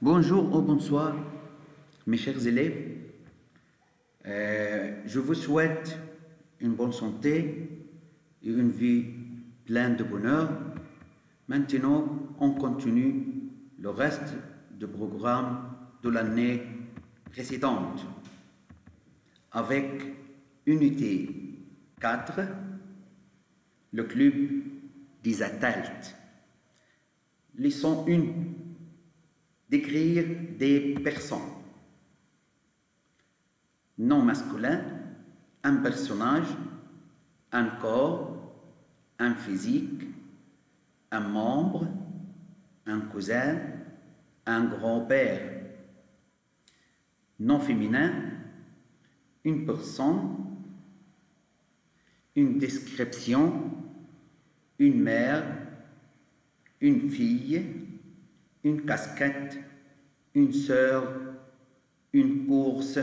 Bonjour ou bonsoir, mes chers élèves. Je vous souhaite une bonne santé et une vie pleine de bonheur. Maintenant, on continue le reste du programme de l'année précédente avec unité 4, le club des adultes. Leçon 1. Décrire des personnes. Nom masculin, un personnage, un corps, un physique, un membre, un cousin, un grand-père. Nom féminin, une personne, une description, une mère, une fille, une casquette, une sœur, une course,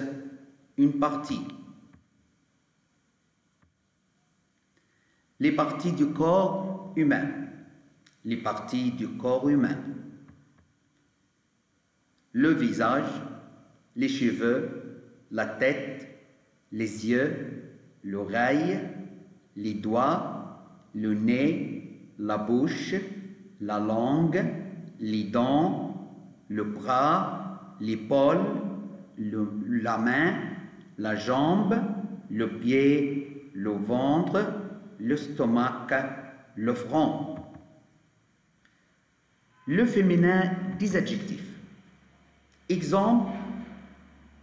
une partie. Les parties du corps humain. Les parties du corps humain. Le visage, les cheveux, la tête, les yeux, l'oreille, les doigts, le nez, la bouche, la langue, les dents, le bras, l'épaule, la main, la jambe, le pied, le ventre, le stomac, le front. Le féminin des adjectifs. Exemple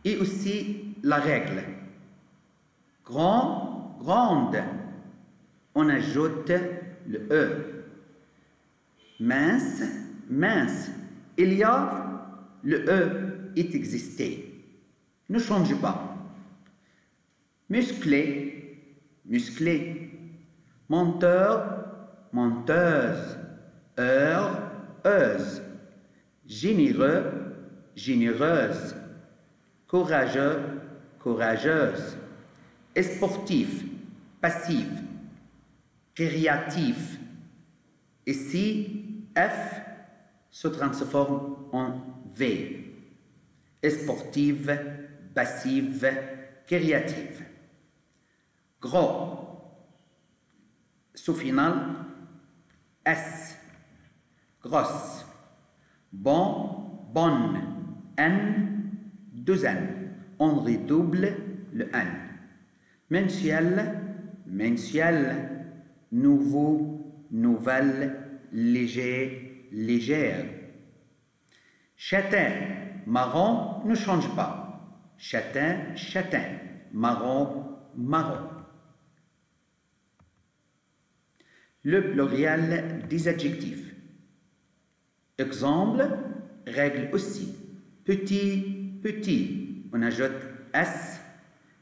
et aussi la règle. Grand, grande. On ajoute le E. Mince, mince. Il y a le E est existé. Ne change pas. Musclé, musclé. Menteur, menteuse. Heure, heuse. Généreux, généreuse. Courageux, courageuse. Sportif, passif. Créatif. Ici, F se transforme en V. Sportive, passive, créative. Gros. Sous final, S. Grosse. Bon, bonne. N, 2 N. On redouble le N. Mensuel, mensuel. Nouveau, nouvelle, léger, légère. Châtain, marron ne change pas. Châtain, châtain. Marron, marron. Le pluriel des adjectifs. Exemple, règle aussi. Petit, petit. On ajoute S.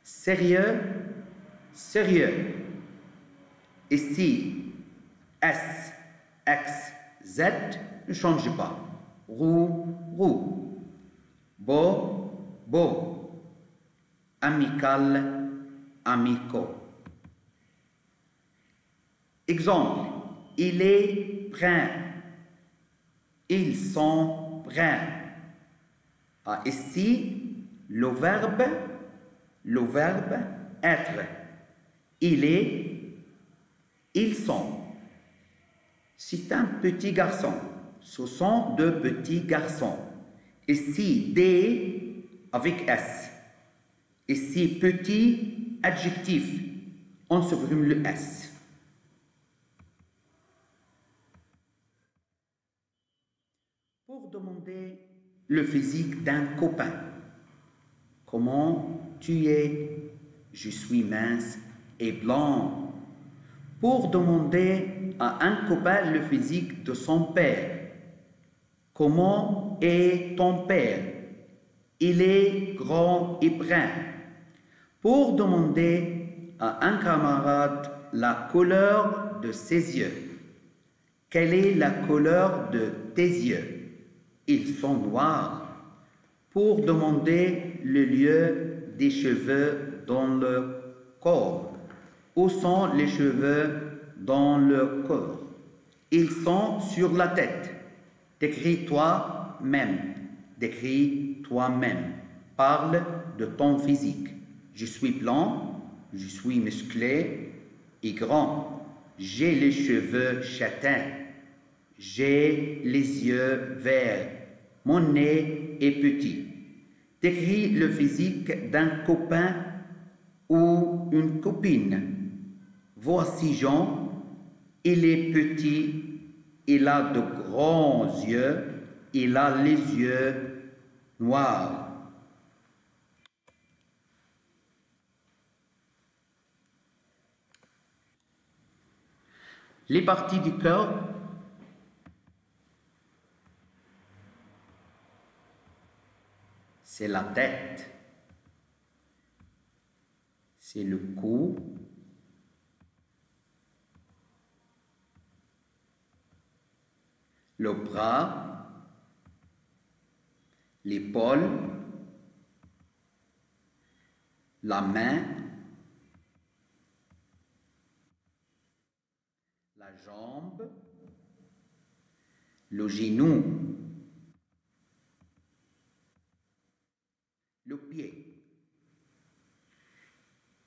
Sérieux, sérieux. Ici, S, X, Z ne change pas. Roux, roux. Beau, beau. Amical, amicaux. Exemple, il est brun. Ils sont bruns. Ici, le verbe être. Il est, ils sont. C'est un petit garçon. Ce sont 2 petits garçons. Ici, des avec S. Ici, petit, adjectif. On supprime le S. Pour demander le physique d'un copain. Comment tu es? Je suis mince et blanc. Pour demander à un copain le physique de son père. Comment est ton père? Il est grand et brun. Pour demander à un camarade la couleur de ses yeux. Quelle est la couleur de tes yeux? Ils sont noirs. Pour demander le lieu des cheveux dans le corps. Où sont les cheveux dans le corps? Ils sont sur la tête. Décris toi-même. Décris toi-même. Parle de ton physique. Je suis blanc, je suis musclé et grand. J'ai les cheveux châtains. J'ai les yeux verts. Mon nez est petit. Décris le physique d'un copain ou une copine. Voici Jean, il est petit, il a de grands yeux, il a les yeux noirs. Les parties du corps. C'est la tête, c'est le cou, le bras, l'épaule, la main, la jambe, le genou, le pied.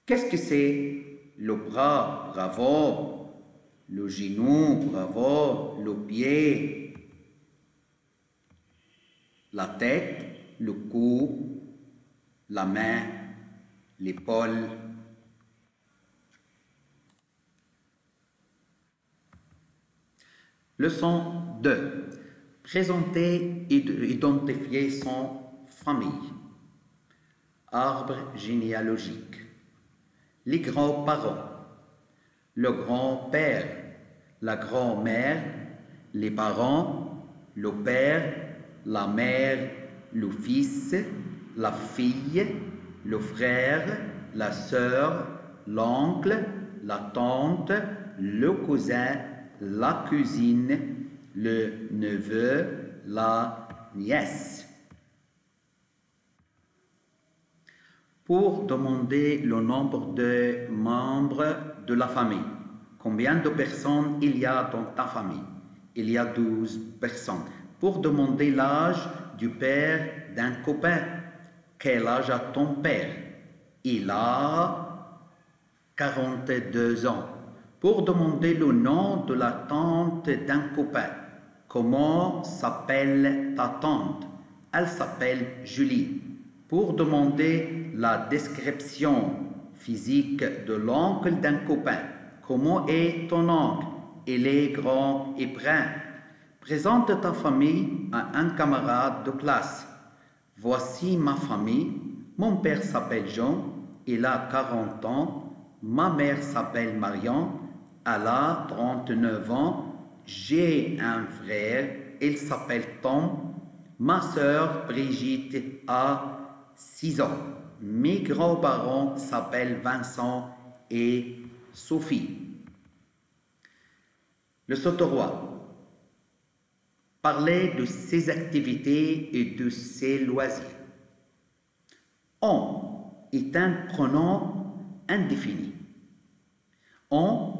Qu'est-ce que c'est? Le bras, bravo. Le genou, bravo. Le pied. La tête, le cou, la main, l'épaule. Leçon 2. Présenter et identifier son famille. Arbre généalogique. Les grands-parents, le grand-père, la grand-mère, les parents, le père, la mère, le fils, la fille, le frère, la sœur, l'oncle, la tante, le cousin, la cousine, le neveu, la nièce. Pour demander le nombre de membres de la famille. Combien de personnes il y a dans ta famille? Il y a 12 personnes. Pour demander l'âge du père d'un copain. Quel âge a ton père? Il a 42 ans. Pour demander le nom de la tante d'un copain. Comment s'appelle ta tante? Elle s'appelle Julie. Pour demander la description physique de l'oncle d'un copain. Comment est ton oncle? Il est grand et brun. Présente ta famille à un camarade de classe. Voici ma famille. Mon père s'appelle Jean. Il a 40 ans. Ma mère s'appelle Marion. Elle a 39 ans. J'ai un frère. Il s'appelle Tom. Ma sœur Brigitte a 6 ans. Mes grands-parents s'appellent Vincent et Sophie. Le sauteroi. Parler de ses activités et de ses loisirs. On est un pronom indéfini. On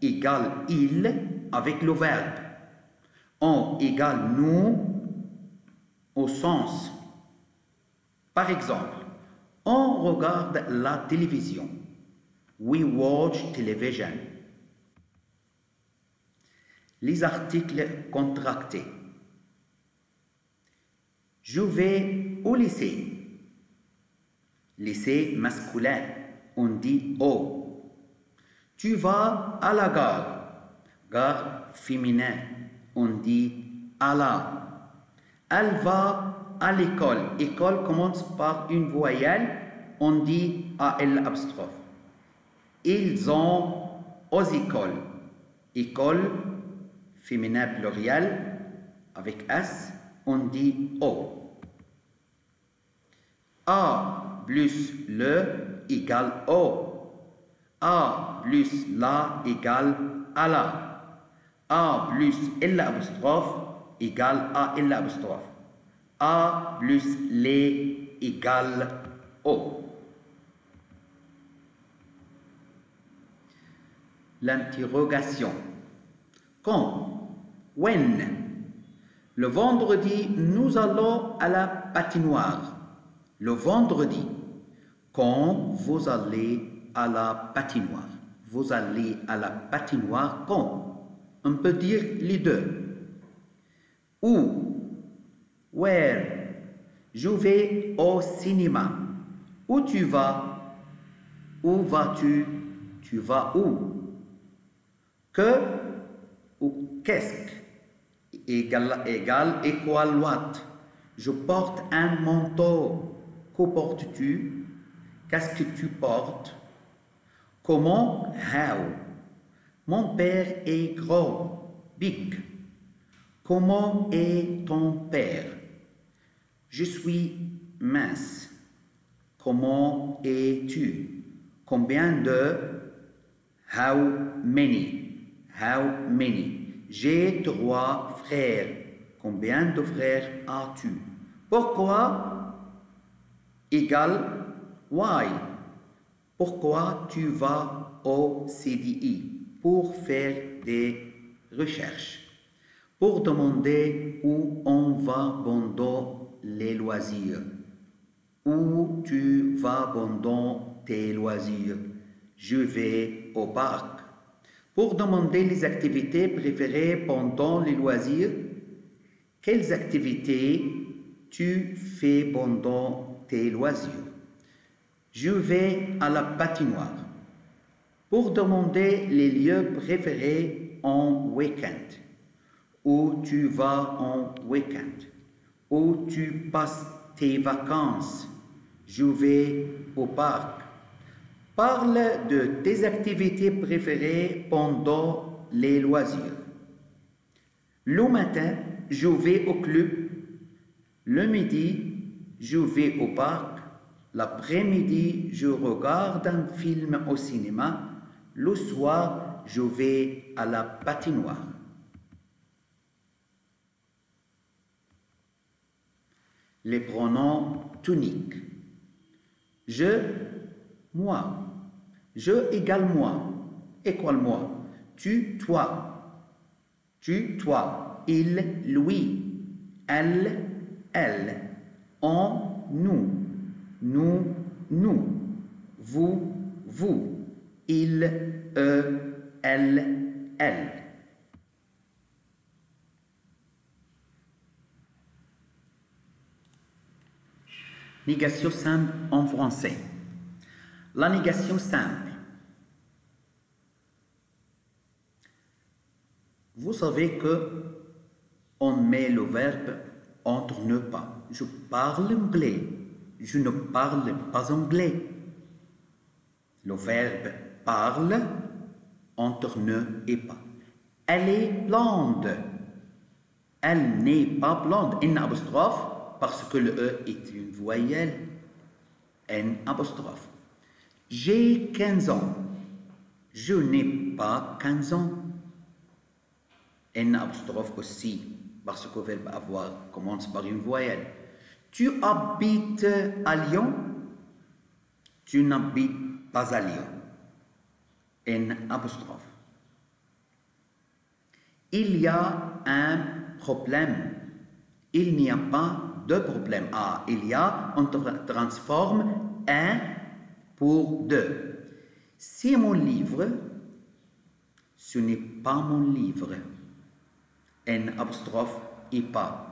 égale il avec le verbe. On égale nous au sens. Par exemple, on regarde la télévision. We watch television. Les articles contractés. Je vais au lycée. Lycée masculin, on dit au. Tu vas à la gare. Gare féminin, on dit à la. Elle va à l'école. École commence par une voyelle, on dit AL apostrophe. Ils ont aux écoles. École, féminin pluriel, avec S, on dit O. A plus le égale O. A plus la égale à la. A plus L apostrophe égale à L apostrophe. A plus les égale O. L'interrogation. Quand? When? Le vendredi, nous allons à la patinoire. Le vendredi, quand vous allez à la patinoire. Vous allez à la patinoire quand? On peut dire les deux. Où? Where? Je vais au cinéma. Où tu vas? Où vas-tu? Tu vas où? Que ou qu'est-ce? Égal, équal, what? Je porte un manteau. Que portes-tu? Qu'est-ce que tu portes? Comment? How? Mon père est gros. Big. Comment est ton père? Je suis mince. Comment es-tu? Combien de? How many? How many? J'ai 3 frères. Combien de frères as-tu? Pourquoi? Égal why? Pourquoi tu vas au CDI? Pour faire des recherches. Pour demander où on va pendant les loisirs. Où tu vas pendant tes loisirs? Je vais au parc. Pour demander les activités préférées pendant les loisirs, quelles activités tu fais pendant tes loisirs? Je vais à la patinoire. Pour demander les lieux préférés en week-end. Où tu vas en week-end? Où tu passes tes vacances? Je vais au parc. Parle de tes activités préférées pendant les loisirs. Le matin, je vais au club. Le midi, je vais au parc. L'après-midi, je regarde un film au cinéma. Le soir, je vais à la patinoire. Les pronoms toniques. Je, moi. Je égale moi. Équal moi. Tu, toi. Tu, toi. Il, lui. Elle, elle. On, nous. Nous, nous. Vous, vous. Il, eux, elle, elle. Négation simple en français. La négation simple. Vous savez que on met le verbe entre ne pas. Je parle anglais. Je ne parle pas anglais. Le verbe parle entre ne et pas. Elle est blonde. Elle n'est pas blonde. N apostrophe parce que le E est une voyelle. N apostrophe. J'ai 15 ans. Je n'ai pas 15 ans. N apostrophe aussi, parce que le verbe avoir commence par une voyelle. Tu habites à Lyon? Tu n'habites pas à Lyon. N apostrophe. Il y a un problème. Il n'y a pas de problème. Ah, il y a, on transforme un pour deux. C'est mon livre. Ce n'est pas mon livre. N apostrophe et pas.